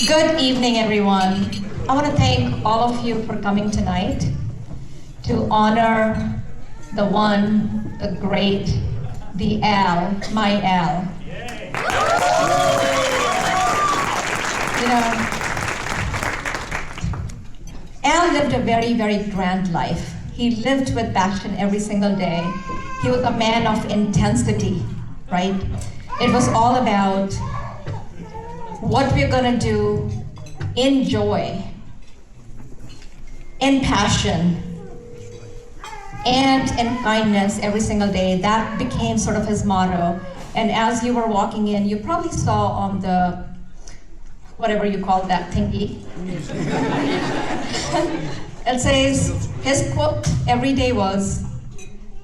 Good evening, everyone. I want to thank all of you for coming tonight to honor the one, the great, the Al, my Al. You know, Al lived a very, very grand life. He lived with passion every single day. He was a man of intensity, right? It was all about what we're gonna do in joy, in passion, and in kindness every single day. That became sort of his motto. And as you were walking in, you probably saw on the, whatever you call that thingy, it says, his quote every day was,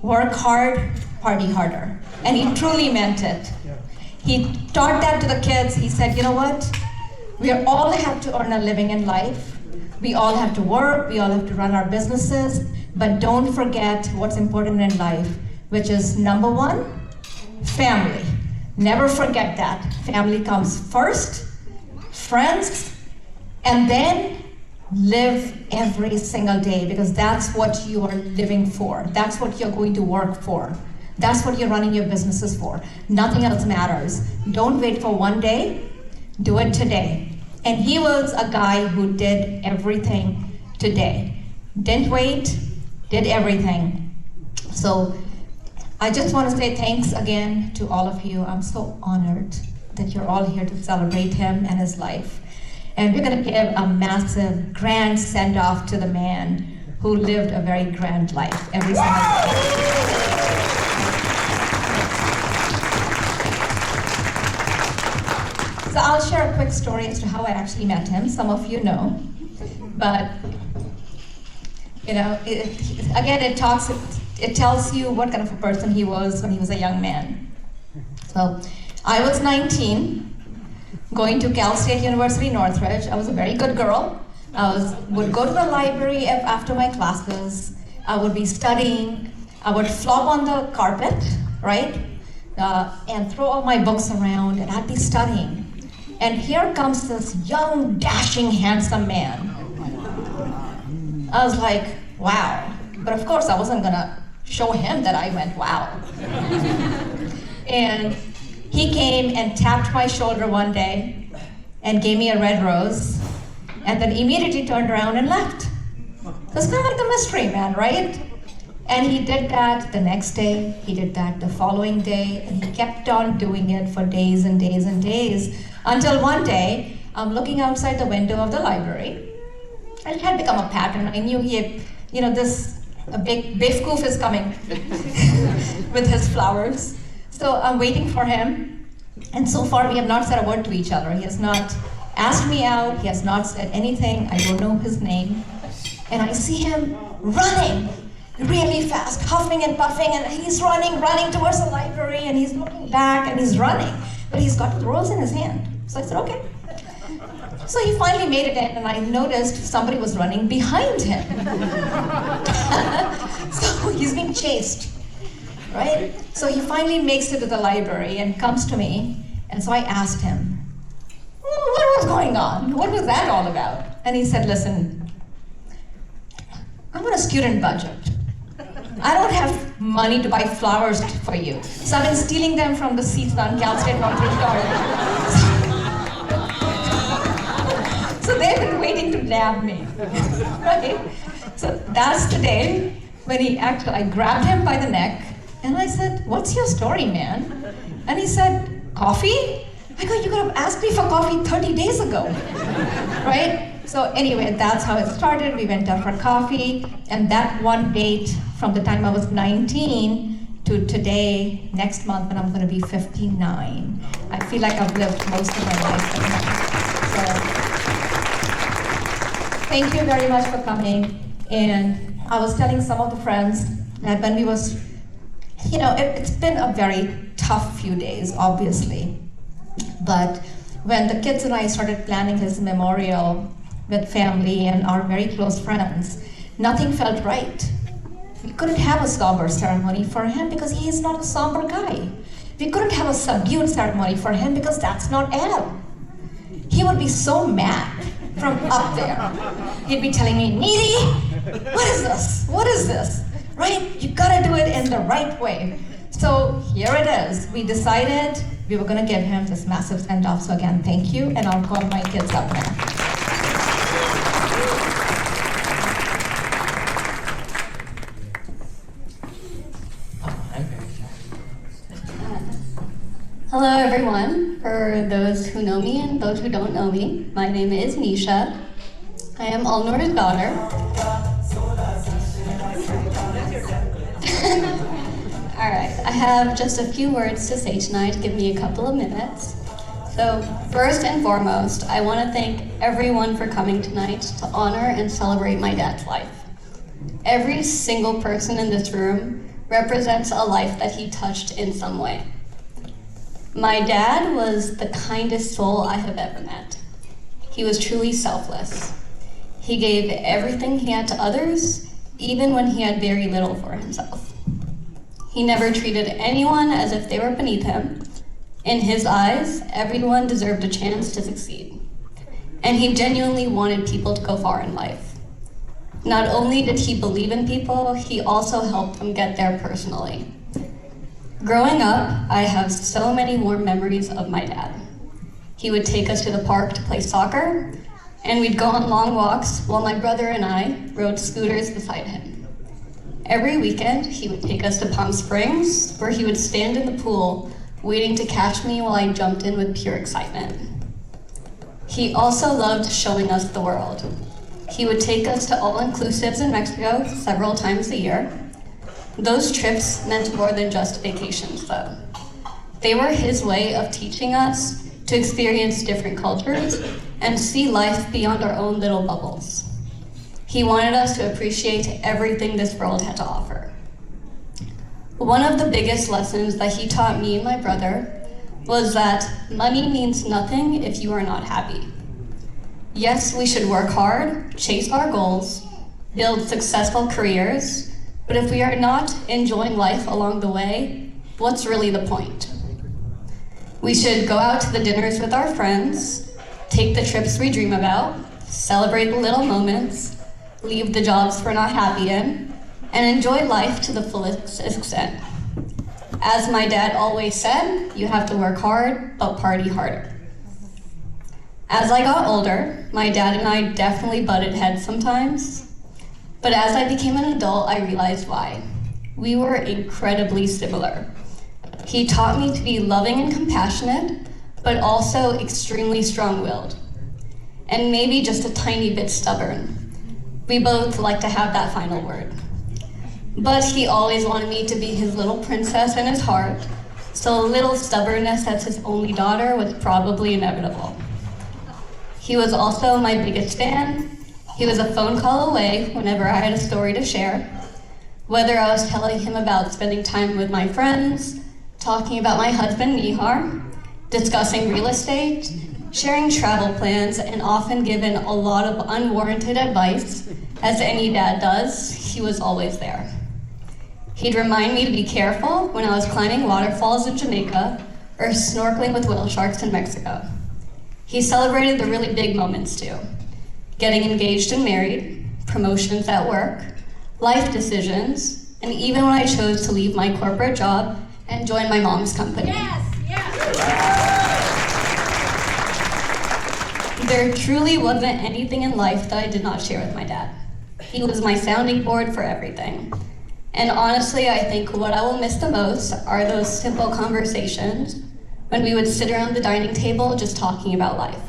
work hard, party harder. And he truly meant it. He taught that to the kids. He said, you know what? We all have to earn a living in life. We all have to work. We all have to run our businesses. But don't forget what's important in life, which is number one, family. Never forget that. Family comes first, friends, and then live every single day, because that's what you are living for. That's what you're going to work for. That's what you're running your businesses for. Nothing else matters. Don't wait for one day, do it today. And he was a guy who did everything today. Didn't wait, did everything. So I just want to say thanks again to all of you. I'm so honored that you're all here to celebrate him and his life. And we're going to give a massive, grand send-off to the man who lived a very grand life every single day. So I'll share a quick story as to how I actually met him. Some of you know, but you know, it tells you what kind of a person he was when he was a young man. So I was 19, going to Cal State University, Northridge. I was a very good girl. Would go to the library after my classes. I would be studying. I would flop on the carpet, right? And throw all my books around, and I'd be studying. And here comes this young, dashing, handsome man. I was like, wow. But of course, I wasn't gonna show him that I went, wow. And he came and tapped my shoulder one day and gave me a red rose, and then immediately turned around and left. It's kind of like a mystery man, right? And he did that the next day, he did that the following day, and he kept on doing it for days and days and days, until one day, I'm looking outside the window of the library, and it had become a pattern. I knew a big Bifkoof is coming with his flowers. So I'm waiting for him, and so far we have not said a word to each other. He has not asked me out, he has not said anything, I don't know his name. And I see him running really fast, huffing and puffing, and he's running towards the library, and he's looking back, and he's running, but he's got the rose in his hand. So I said, okay. So he finally made it in, and I noticed somebody was running behind him. So he's being chased, right? So he finally makes it to the library and comes to me, and so I asked him, what was going on? What was that all about? And he said, listen, I'm on a student budget. I don't have money to buy flowers for you. So I've been stealing them from the seats on Cal State Northridge Garden. So they've been waiting to nab me, right? So that's the day when I grabbed him by the neck, and I said, what's your story, man? And he said, coffee? I go, you could have asked me for coffee 30 days ago, right? So anyway, that's how it started. We went out for coffee, and that one date from the time I was 19 to today, next month, when I'm going to be 59. I feel like I've lived most of my life with him. So thank you very much for coming. And I was telling some of the friends that when we was, it's been a very tough few days, obviously. But when the kids and I started planning his memorial with family and our very close friends, nothing felt right. We couldn't have a somber ceremony for him because he is not a somber guy. We couldn't have a subdued ceremony for him because that's not Al. he would be so mad from up there. He'd be telling me, Needy, what is this? What is this? Right? You gotta do it in the right way. So here it is. We decided we were gonna give him this massive send-off. So again, thank you, and I'll call my kids up now. Hello everyone. For those who know me and those who don't know me, my name is Nisha. I am Alnoor's daughter. Alright, I have just a few words to say tonight. Give me a couple of minutes. So, first and foremost, I want to thank everyone for coming tonight to honor and celebrate my dad's life. Every single person in this room represents a life that he touched in some way. My dad was the kindest soul I have ever met. He was truly selfless. He gave everything he had to others, even when he had very little for himself. He never treated anyone as if they were beneath him. In his eyes, everyone deserved a chance to succeed. And he genuinely wanted people to go far in life. Not only did he believe in people, he also helped them get there personally. Growing up, I have so many warm memories of my dad. He would take us to the park to play soccer, and we'd go on long walks while my brother and I rode scooters beside him. Every weekend, he would take us to Palm Springs, where he would stand in the pool, waiting to catch me while I jumped in with pure excitement. He also loved showing us the world. He would take us to all-inclusives in Mexico several times a year. Those trips meant more than just vacations, though. They were his way of teaching us to experience different cultures and see life beyond our own little bubbles. He wanted us to appreciate everything this world had to offer. One of the biggest lessons that he taught me and my brother was that money means nothing if you are not happy. Yes, we should work hard, chase our goals, build successful careers, but if we are not enjoying life along the way, what's really the point? We should go out to the dinners with our friends, take the trips we dream about, celebrate the little moments, leave the jobs we're not happy in, and enjoy life to the fullest extent. As my dad always said, you have to work hard, but party harder. As I got older, my dad and I definitely butted heads sometimes. But as I became an adult, I realized why. We were incredibly similar. He taught me to be loving and compassionate, but also extremely strong-willed, and maybe just a tiny bit stubborn. We both like to have that final word. But he always wanted me to be his little princess in his heart, so a little stubbornness as his only daughter was probably inevitable. He was also my biggest fan. He was a phone call away whenever I had a story to share, whether I was telling him about spending time with my friends, talking about my husband, Nihar, discussing real estate, sharing travel plans, and often given a lot of unwarranted advice, as any dad does. He was always there. He'd remind me to be careful when I was climbing waterfalls in Jamaica or snorkeling with whale sharks in Mexico. He celebrated the really big moments too. Getting engaged and married, promotions at work, life decisions, and even when I chose to leave my corporate job and join my mom's company. Yes, yes. There truly wasn't anything in life that I did not share with my dad. He was my sounding board for everything. And honestly, I think what I will miss the most are those simple conversations when we would sit around the dining table just talking about life.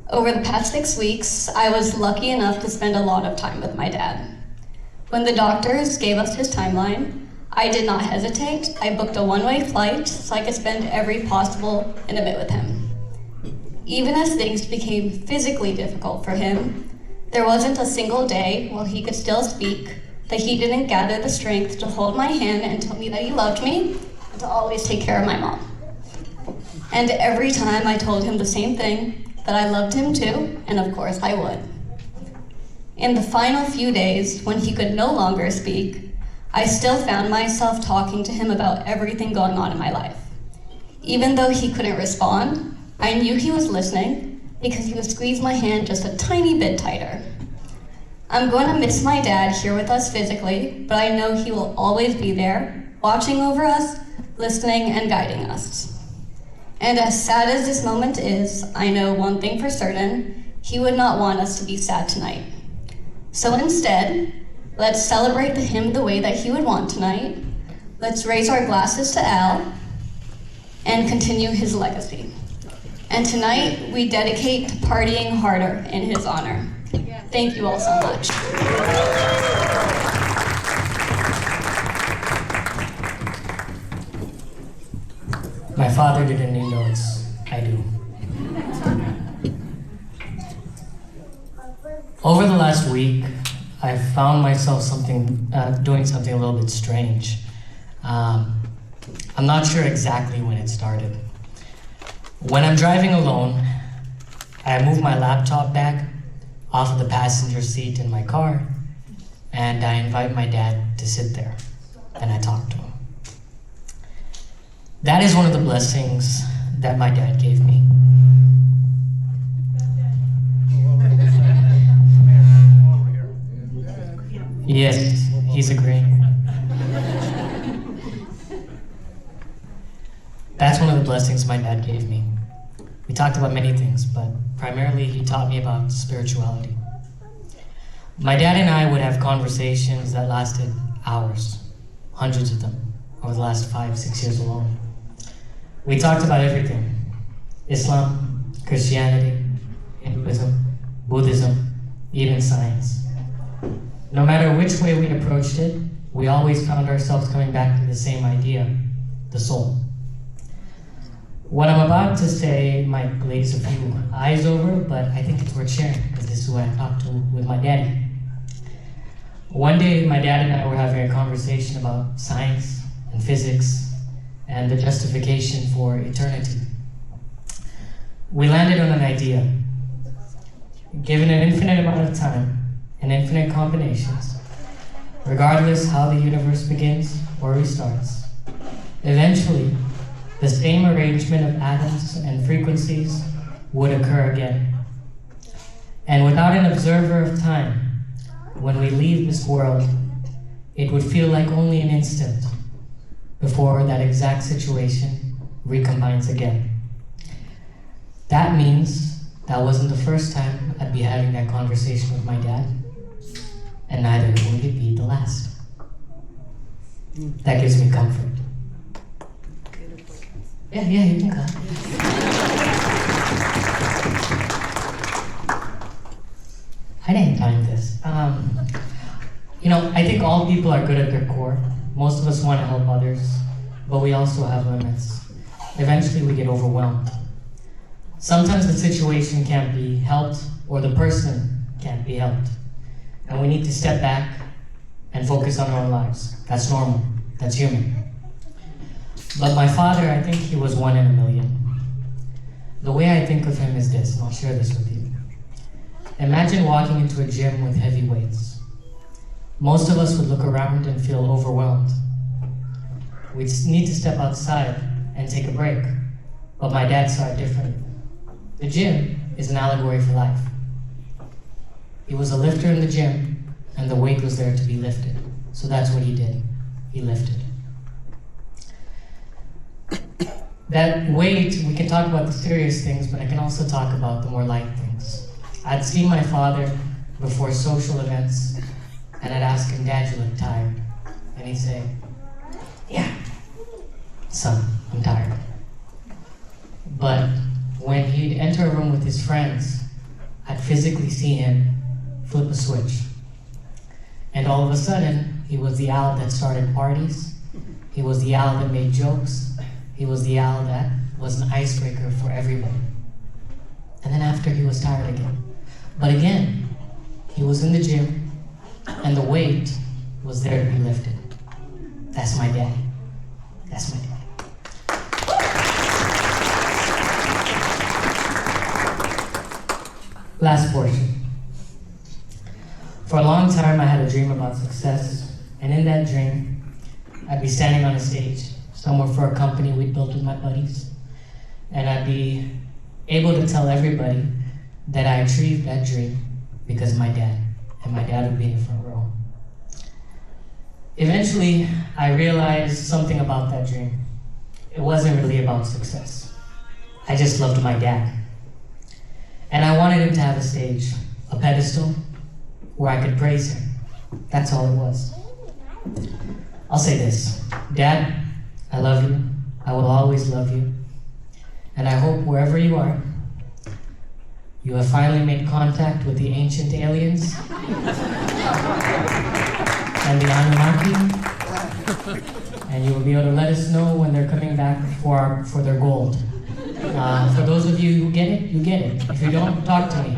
Over the past 6 weeks, I was lucky enough to spend a lot of time with my dad. When the doctors gave us his timeline, I did not hesitate. I booked a one-way flight so I could spend every possible minute with him. Even as things became physically difficult for him, there wasn't a single day while he could still speak that he didn't gather the strength to hold my hand and tell me that he loved me and to always take care of my mom. And every time I told him the same thing, that I loved him too, and of course I would. In the final few days, when he could no longer speak, I still found myself talking to him about everything going on in my life. Even though he couldn't respond, I knew he was listening because he would squeeze my hand just a tiny bit tighter. I'm going to miss my dad here with us physically, but I know he will always be there, watching over us, listening and guiding us. And as sad as this moment is, I know one thing for certain, he would not want us to be sad tonight. So instead, let's celebrate him the way that he would want tonight. Let's raise our glasses to Al and continue his legacy. And tonight, we dedicate to partying harder in his honor. Thank you all so much. My father didn't need notes. I do. Over the last week, I've found myself doing something a little bit strange. I'm not sure exactly when it started. When I'm driving alone, I move my laptop bag off of the passenger seat in my car, and I invite my dad to sit there, and I talk to him. That is one of the blessings that my dad gave me. Yes, he's agreeing. That's one of the blessings my dad gave me. We talked about many things, but primarily he taught me about spirituality. My dad and I would have conversations that lasted hours, hundreds of them, over the last 5-6 years alone. We talked about everything: Islam, Christianity, Hinduism, Buddhism, even science. No matter which way we approached it, we always found ourselves coming back to the same idea: the soul. What I'm about to say might glaze a few eyes over, but I think it's worth sharing because this is what I talked to with my daddy. One day, my dad and I were having a conversation about science and physics and the justification for eternity. We landed on an idea. Given an infinite amount of time and infinite combinations, regardless how the universe begins or restarts, eventually, the same arrangement of atoms and frequencies would occur again. And without an observer of time, when we leave this world, it would feel like only an instant before that exact situation recombines again. That means that wasn't the first time I'd be having that conversation with my dad, and neither would it be the last. That gives me comfort. Yeah, you can clap. I didn't time this. I think all people are good at their core. Most of us want to help others, but we also have limits. Eventually we get overwhelmed. Sometimes the situation can't be helped, or the person can't be helped. And we need to step back and focus on our own lives. That's normal. That's human. But my father, I think he was 1 in a million. The way I think of him is this, and I'll share this with you. Imagine walking into a gym with heavy weights. Most of us would look around and feel overwhelmed. We'd need to step outside and take a break, but my dad saw it differently. The gym is an allegory for life. He was a lifter in the gym, and the weight was there to be lifted. So that's what he did. He lifted. That weight, we can talk about the serious things, but I can also talk about the more light things. I'd see my father before social events, and I'd ask him, "Dad, you look tired." And he'd say, "Yeah, son, I'm tired." But when he'd enter a room with his friends, I'd physically see him flip a switch. And all of a sudden, he was the Al that started parties. He was the Al that made jokes. He was the Al that was an icebreaker for everybody. And then after, he was tired again. But again, he was in the gym, and the weight was there to be lifted. That's my daddy. That's my daddy. Last portion. For a long time, I had a dream about success, and in that dream, I'd be standing on a stage somewhere for a company we'd built with my buddies, and I'd be able to tell everybody that I achieved that dream because of my dad, and my dad would be in the front row. Eventually, I realized something about that dream. It wasn't really about success. I just loved my dad. And I wanted him to have a stage, a pedestal, where I could praise him. That's all it was. I'll say this. Dad, I love you. I will always love you. And I hope wherever you are, you have finally made contact with the ancient aliens and the Anunnaki, and you will be able to let us know when they're coming back for their gold. For those of you who get it, you get it. If you don't, talk to me.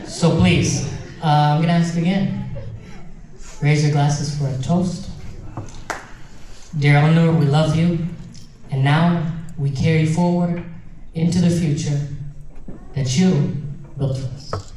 So please, I'm gonna ask again. Raise your glasses for a toast. Dear Eleanor, we love you, and now we carry forward into the future that you built for us.